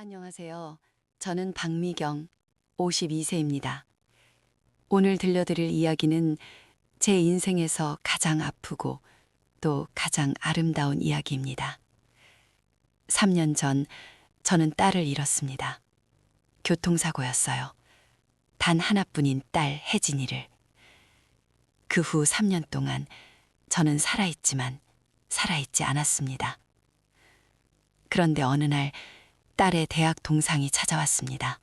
안녕하세요. 저는 박미경, 52세입니다. 오늘 들려드릴 이야기는 제 인생에서 가장 아프고 또 가장 아름다운 이야기입니다. 3년 전 저는 딸을 잃었습니다. 교통사고였어요. 단 하나뿐인 딸 혜진이를. 그 후 3년 동안 저는 살아있지만 살아있지 않았습니다. 그런데 어느 날 딸의 대학 동상이 찾아왔습니다.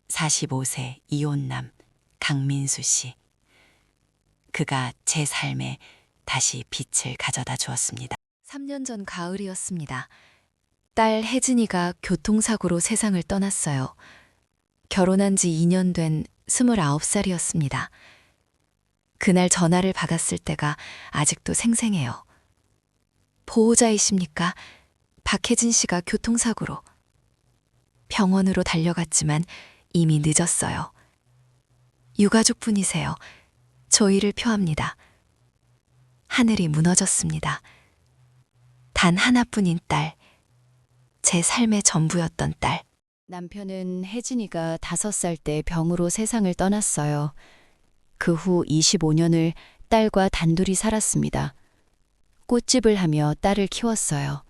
45세 이혼남 강민수 씨. 그가 제 삶에 다시 빛을 가져다 주었습니다. 3년 전 가을이었습니다. 딸 혜진이가 교통사고로 세상을 떠났어요. 결혼한 지 2년 된 29살이었습니다. 그날 전화를 받았을 때가 아직도 생생해요. 보호자이십니까? 박혜진 씨가 교통사고로. 병원으로 달려갔지만 이미 늦었어요. 유가족분이세요. 조의를 표합니다. 하늘이 무너졌습니다. 단 하나뿐인 딸, 제 삶의 전부였던 딸. 남편은 혜진이가 5살 때 병으로 세상을 떠났어요. 그 후 25년을 딸과 단둘이 살았습니다. 꽃집을 하며 딸을 키웠어요.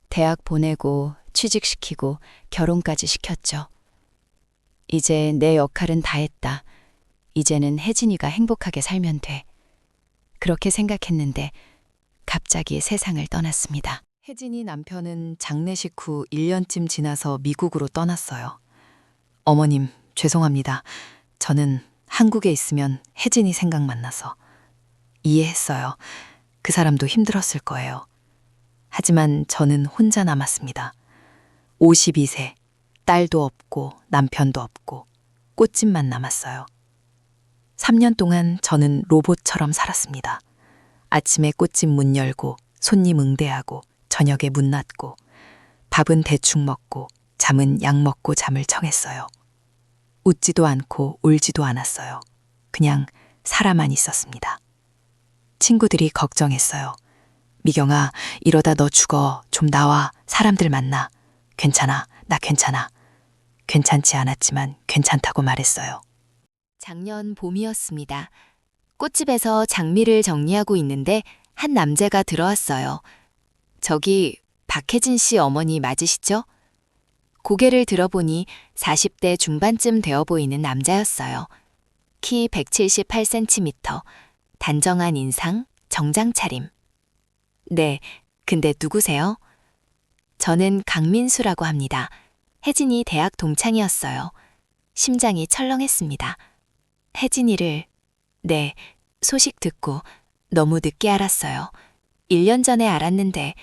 대학 보내고 취직시키고 결혼까지 시켰죠. 이제 내 역할은 다 했다. 이제는 혜진이가 행복하게 살면 돼. 그렇게 생각했는데 갑자기 세상을 떠났습니다. 혜진이 남편은 장례식 후 1년쯤 지나서 미국으로 떠났어요. 어머님, 죄송합니다. 저는 한국에 있으면 혜진이 생각만 나서. 이해했어요. 그 사람도 힘들었을 거예요. 하지만 저는 혼자 남았습니다. 52세, 딸도 없고 남편도 없고 꽃집만 남았어요. 3년 동안 저는 로봇처럼 살았습니다. 아침에 꽃집 문 열고 손님 응대하고 저녁에 문 닫고 밥은 대충 먹고 잠은 약 먹고 잠을 청했어요. 웃지도 않고 울지도 않았어요. 그냥 살아만 있었습니다. 친구들이 걱정했어요. 미경아, 이러다 너 죽어. 좀 나와. 사람들 만나. 괜찮아. 나 괜찮아. 괜찮지 않았지만 괜찮다고 말했어요. 작년 봄이었습니다. 꽃집에서 장미를 정리하고 있는데 한 남자가 들어왔어요. 저기 박혜진 씨 어머니 맞으시죠? 고개를 들어보니 40대 중반쯤 되어 보이는 남자였어요. 키 178cm, 단정한 인상, 정장 차림. 네, 근데 누구세요? 저는 강민수라고 합니다. 혜진이 대학 동창이었어요. 심장이 철렁했습니다. 혜진이를, 네, 소식 듣고 너무 늦게 알았어요. 1년 전에 알았는데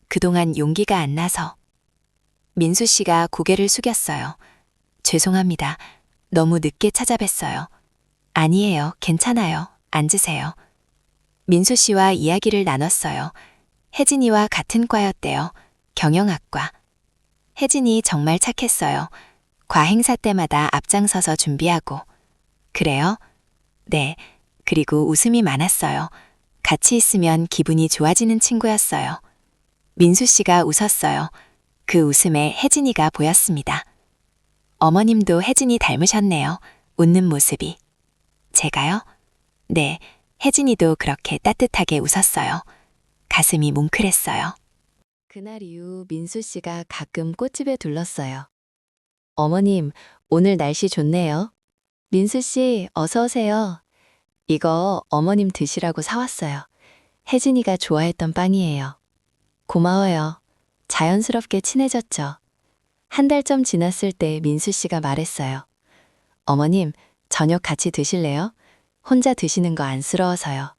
그동안 용기가 안 나서. 민수 씨가 고개를 숙였어요. 죄송합니다. 너무 늦게 찾아뵀어요. 아니에요. 괜찮아요. 앉으세요. 민수 씨와 이야기를 나눴어요. 혜진이와 같은 과였대요. 경영학과. 혜진이 정말 착했어요. 과 행사 때마다 앞장서서 준비하고. 그래요? 네. 그리고 웃음이 많았어요. 같이 있으면 기분이 좋아지는 친구였어요. 민수 씨가 웃었어요. 그 웃음에 혜진이가 보였습니다. 어머님도 혜진이 닮으셨네요. 웃는 모습이. 제가요? 네. 혜진이도 그렇게 따뜻하게 웃었어요. 가슴이 뭉클했어요. 그날 이후 민수 씨가 가끔 꽃집에 들렀어요. 어머님, 오늘 날씨 좋네요. 민수 씨, 어서 오세요. 이거 어머님 드시라고 사왔어요. 혜진이가 좋아했던 빵이에요. 고마워요. 자연스럽게 친해졌죠. 한 달쯤 지났을 때 민수 씨가 말했어요. 어머님, 저녁 같이 드실래요? 혼자 드시는 거 안쓰러워서요.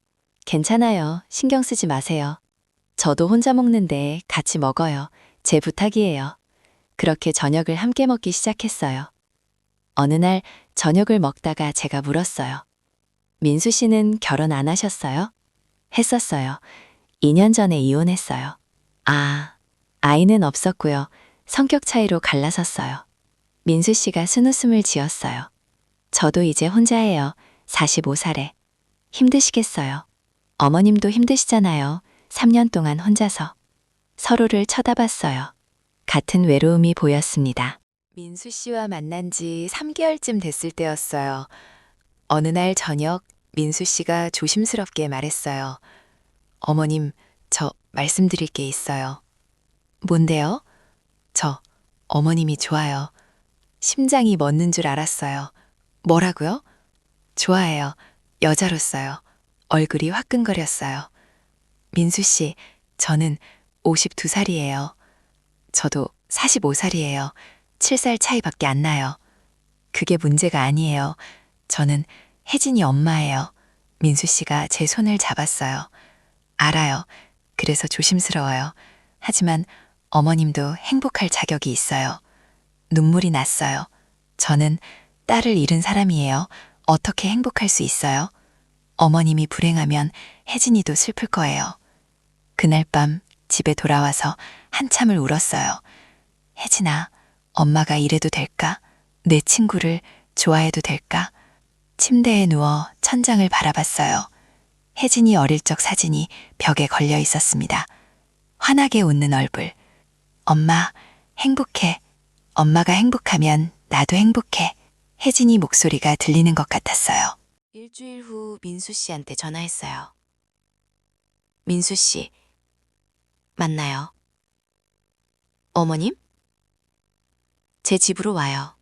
괜찮아요. 신경 쓰지 마세요. 저도 혼자 먹는데 같이 먹어요. 제 부탁이에요. 그렇게 저녁을 함께 먹기 시작했어요. 어느 날 저녁을 먹다가 제가 물었어요. 민수 씨는 결혼 안 하셨어요? 했었어요. 2년 전에 이혼했어요. 아, 아이는 없었고요. 성격 차이로 갈라섰어요. 민수 씨가 순웃음을 지었어요. 저도 이제 혼자예요. 45살에. 힘드시겠어요. 어머님도 힘드시잖아요. 3년 동안 혼자서. 서로를 쳐다봤어요. 같은 외로움이 보였습니다. 민수 씨와 만난 지 3개월쯤 됐을 때였어요. 어느 날 저녁 민수 씨가 조심스럽게 말했어요. 어머님, 저 말씀드릴 게 있어요. 뭔데요? 저 어머님이 좋아요. 심장이 멎는 줄 알았어요. 뭐라고요? 좋아해요. 여자로서요. 얼굴이 화끈거렸어요. 민수 씨, 저는 52살이에요. 저도 45살이에요. 7살 차이밖에 안 나요. 그게 문제가 아니에요. 저는 혜진이 엄마예요. 민수 씨가 제 손을 잡았어요. 알아요. 그래서 조심스러워요. 하지만 어머님도 행복할 자격이 있어요. 눈물이 났어요. 저는 딸을 잃은 사람이에요. 어떻게 행복할 수 있어요? 어머님이 불행하면 혜진이도 슬플 거예요. 그날 밤 집에 돌아와서 한참을 울었어요. 혜진아, 엄마가 이래도 될까? 내 친구를 좋아해도 될까? 침대에 누워 천장을 바라봤어요. 혜진이 어릴 적 사진이 벽에 걸려 있었습니다. 환하게 웃는 얼굴. 엄마, 행복해. 엄마가 행복하면 나도 행복해. 혜진이 목소리가 들리는 것 같았어요. 일주일 후 민수 씨한테 전화했어요. 민수 씨, 맞나요? 어머님? 제 집으로 와요.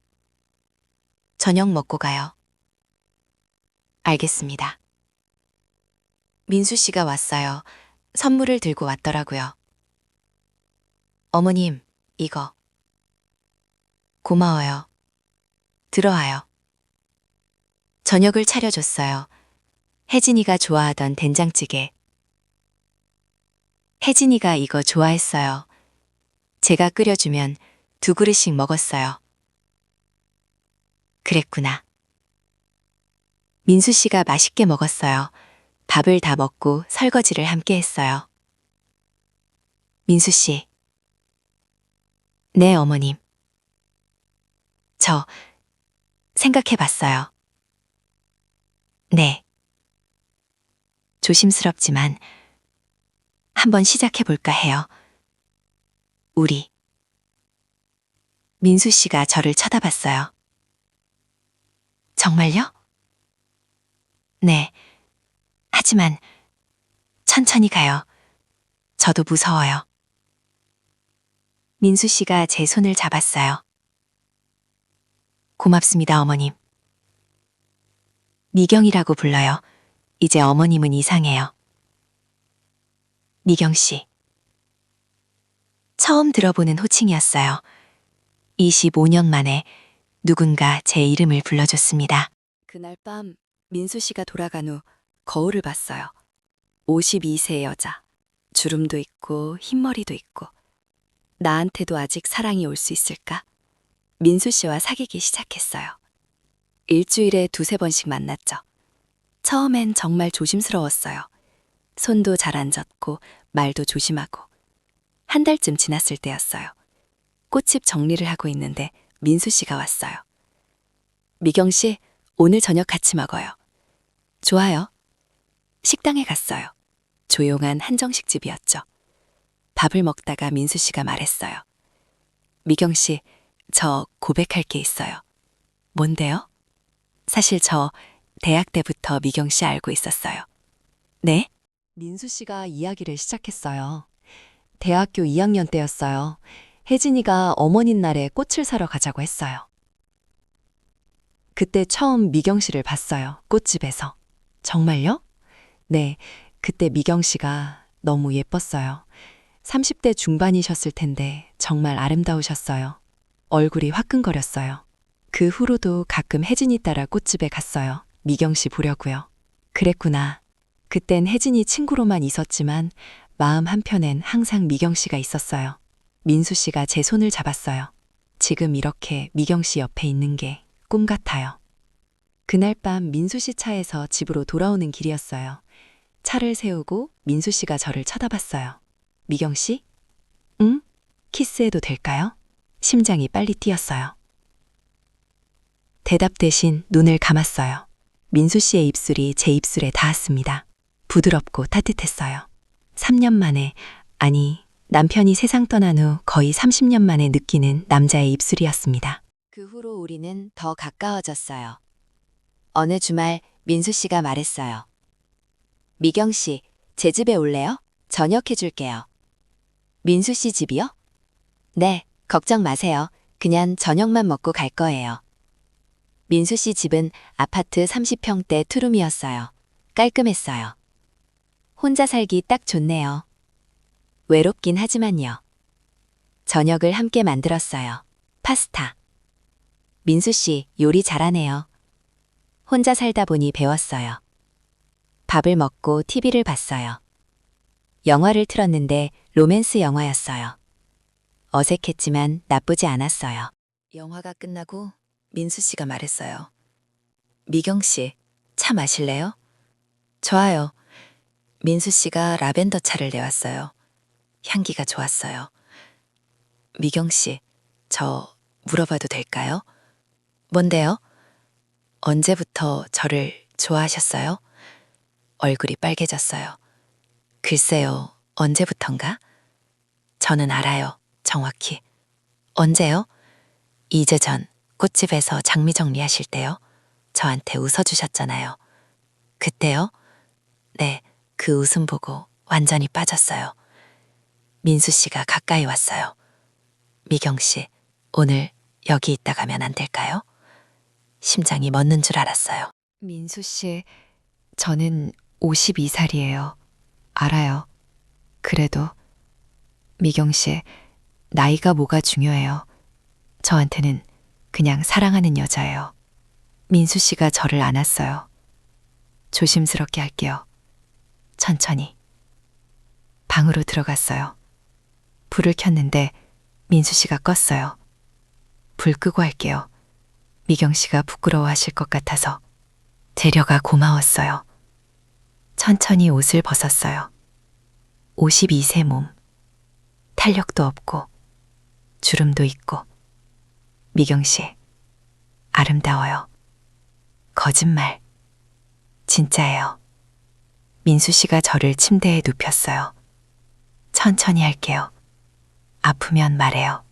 저녁 먹고 가요. 알겠습니다. 민수 씨가 왔어요. 선물을 들고 왔더라고요. 어머님, 이거. 고마워요. 들어와요. 저녁을 차려줬어요. 혜진이가 좋아하던 된장찌개. 혜진이가 이거 좋아했어요. 제가 끓여주면 2그릇씩 먹었어요. 그랬구나. 민수 씨가 맛있게 먹었어요. 밥을 다 먹고 설거지를 함께 했어요. 민수 씨. 네, 어머님. 저 생각해 봤어요. 네. 조심스럽지만 한번 시작해 볼까 해요. 우리. 민수 씨가 저를 쳐다봤어요. 정말요? 네. 하지만 천천히 가요. 저도 무서워요. 민수 씨가 제 손을 잡았어요. 고맙습니다, 어머님. 미경이라고 불러요. 이제 어머님은 이상해요. 미경 씨. 처음 들어보는 호칭이었어요. 25년 만에 누군가 제 이름을 불러줬습니다. 그날 밤 민수 씨가 돌아간 후 거울을 봤어요. 52세의 여자. 주름도 있고 흰머리도 있고. 나한테도 아직 사랑이 올 수 있을까? 민수 씨와 사귀기 시작했어요. 일주일에 2~3번씩 만났죠. 처음엔 정말 조심스러웠어요. 손도 잘 안 졌고 말도 조심하고. 한 달쯤 지났을 때였어요. 꽃집 정리를 하고 있는데 민수 씨가 왔어요. 미경 씨, 오늘 저녁 같이 먹어요. 좋아요. 식당에 갔어요. 조용한 한정식 집이었죠. 밥을 먹다가 민수 씨가 말했어요. 미경 씨, 저 고백할 게 있어요. 뭔데요? 사실 저 대학 때부터 미경 씨 알고 있었어요. 네? 민수 씨가 이야기를 시작했어요. 대학교 2학년 때였어요. 혜진이가 어머님 날에 꽃을 사러 가자고 했어요. 그때 처음 미경 씨를 봤어요. 꽃집에서. 정말요? 네, 그때 미경 씨가 너무 예뻤어요. 30대 중반이셨을 텐데 정말 아름다우셨어요. 얼굴이 화끈거렸어요. 그 후로도 가끔 혜진이 따라 꽃집에 갔어요. 미경 씨 보려고요. 그랬구나. 그땐 혜진이 친구로만 있었지만 마음 한편엔 항상 미경 씨가 있었어요. 민수 씨가 제 손을 잡았어요. 지금 이렇게 미경 씨 옆에 있는 게 꿈 같아요. 그날 밤 민수 씨 차에서 집으로 돌아오는 길이었어요. 차를 세우고 민수 씨가 저를 쳐다봤어요. 미경 씨? 응? 키스해도 될까요? 심장이 빨리 뛰었어요. 대답 대신 눈을 감았어요. 민수 씨의 입술이 제 입술에 닿았습니다. 부드럽고 따뜻했어요. 3년 만에, 아니, 남편이 세상 떠난 후 거의 30년 만에 느끼는 남자의 입술이었습니다. 그 후로 우리는 더 가까워졌어요. 어느 주말 민수 씨가 말했어요. 미경 씨, 제 집에 올래요? 저녁 해줄게요. 민수 씨 집이요? 네, 걱정 마세요. 그냥 저녁만 먹고 갈 거예요. 민수 씨 집은 아파트 30평대 투룸이었어요. 깔끔했어요. 혼자 살기 딱 좋네요. 외롭긴 하지만요. 저녁을 함께 만들었어요. 파스타. 민수 씨 요리 잘하네요. 혼자 살다 보니 배웠어요. 밥을 먹고 TV를 봤어요. 영화를 틀었는데 로맨스 영화였어요. 어색했지만 나쁘지 않았어요. 영화가 끝나고 민수 씨가 말했어요. 미경 씨, 차 마실래요? 좋아요. 민수 씨가 라벤더 차를 내왔어요. 향기가 좋았어요. 미경 씨, 저 물어봐도 될까요? 뭔데요? 언제부터 저를 좋아하셨어요? 얼굴이 빨개졌어요. 글쎄요, 언제부턴가? 저는 알아요, 정확히. 언제요? 2주 전 꽃집에서 장미 정리하실 때요. 저한테 웃어주셨잖아요. 그때요? 네, 그 웃음 보고 완전히 빠졌어요. 민수 씨가 가까이 왔어요. 미경 씨, 오늘 여기 있다 가면 안 될까요? 심장이 멎는 줄 알았어요. 민수 씨, 저는 52살이에요. 알아요. 그래도 미경 씨, 나이가 뭐가 중요해요. 저한테는 그냥 사랑하는 여자예요. 민수 씨가 저를 안았어요. 조심스럽게 할게요. 천천히. 방으로 들어갔어요. 불을 켰는데 민수 씨가 껐어요. 불 끄고 할게요. 미경 씨가 부끄러워하실 것 같아서. 재려가 고마웠어요. 천천히 옷을 벗었어요. 52세 몸. 탄력도 없고 주름도 있고. 미경 씨, 아름다워요. 거짓말. 진짜예요. 민수 씨가 저를 침대에 눕혔어요. 천천히 할게요. 아프면 말해요.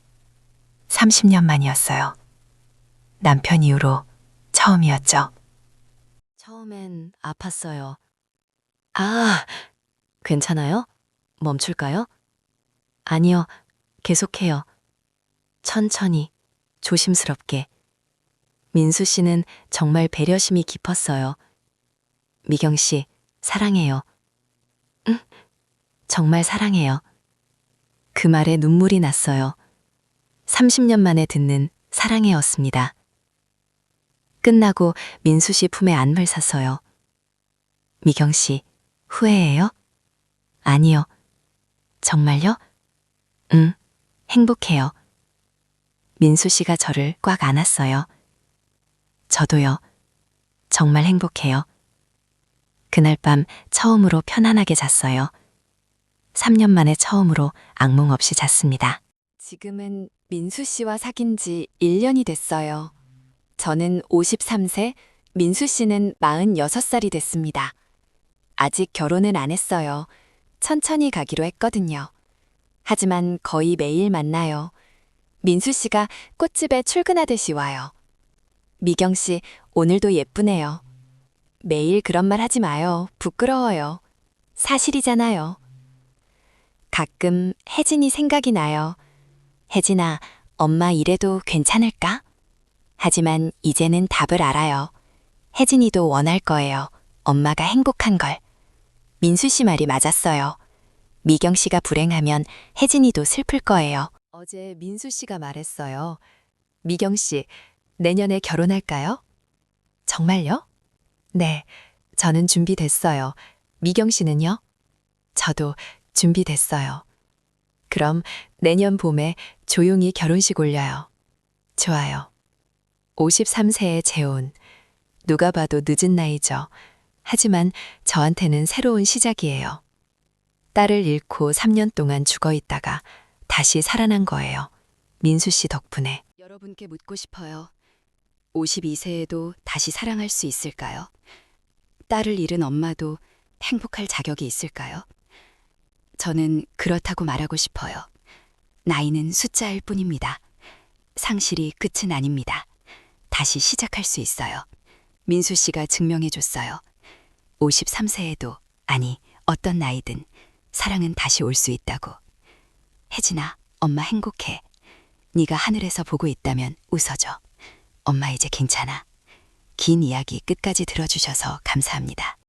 30년 만이었어요. 남편 이후로 처음이었죠. 처음엔 아팠어요. 아, 괜찮아요? 멈출까요? 아니요, 계속해요. 천천히, 조심스럽게. 민수 씨는 정말 배려심이 깊었어요. 미경 씨, 사랑해요. 응, 정말 사랑해요. 그 말에 눈물이 났어요. 30년 만에 듣는 사랑해였습니다. 끝나고 민수 씨 품에 안물 샀어요. 미경 씨, 후회해요? 아니요. 정말요? 응, 행복해요. 민수 씨가 저를 꽉 안았어요. 저도요. 정말 행복해요. 그날 밤 처음으로 편안하게 잤어요. 3년 만에 처음으로 악몽 없이 잤습니다. 지금은 민수 씨와 사귄 지 1년이 됐어요. 저는 53세, 민수 씨는 46살이 됐습니다. 아직 결혼은 안 했어요. 천천히 가기로 했거든요. 하지만 거의 매일 만나요. 민수 씨가 꽃집에 출근하듯이 와요. 미경 씨, 오늘도 예쁘네요. 매일 그런 말 하지 마요. 부끄러워요. 사실이잖아요. 가끔 혜진이 생각이 나요. 혜진아, 엄마 이래도 괜찮을까? 하지만 이제는 답을 알아요. 혜진이도 원할 거예요. 엄마가 행복한 걸. 민수 씨 말이 맞았어요. 미경 씨가 불행하면 혜진이도 슬플 거예요. 어제 민수 씨가 말했어요. 미경 씨, 내년에 결혼할까요? 정말요? 네, 저는 준비됐어요. 미경 씨는요? 저도 준비됐어요. 그럼 내년 봄에 조용히 결혼식 올려요. 좋아요. 53세의 재혼. 누가 봐도 늦은 나이죠. 하지만 저한테는 새로운 시작이에요. 딸을 잃고 3년 동안 죽어 있다가 다시 살아난 거예요. 민수 씨 덕분에. 여러분께 묻고 싶어요. 52세에도 다시 사랑할 수 있을까요? 딸을 잃은 엄마도 행복할 자격이 있을까요? 저는 그렇다고 말하고 싶어요. 나이는 숫자일 뿐입니다. 상실이 끝은 아닙니다. 다시 시작할 수 있어요. 민수 씨가 증명해 줬어요. 53세에도, 아니, 어떤 나이든 사랑은 다시 올 수 있다고. 혜진아, 엄마 행복해. 네가 하늘에서 보고 있다면 웃어줘. 엄마 이제 괜찮아. 긴 이야기 끝까지 들어주셔서 감사합니다.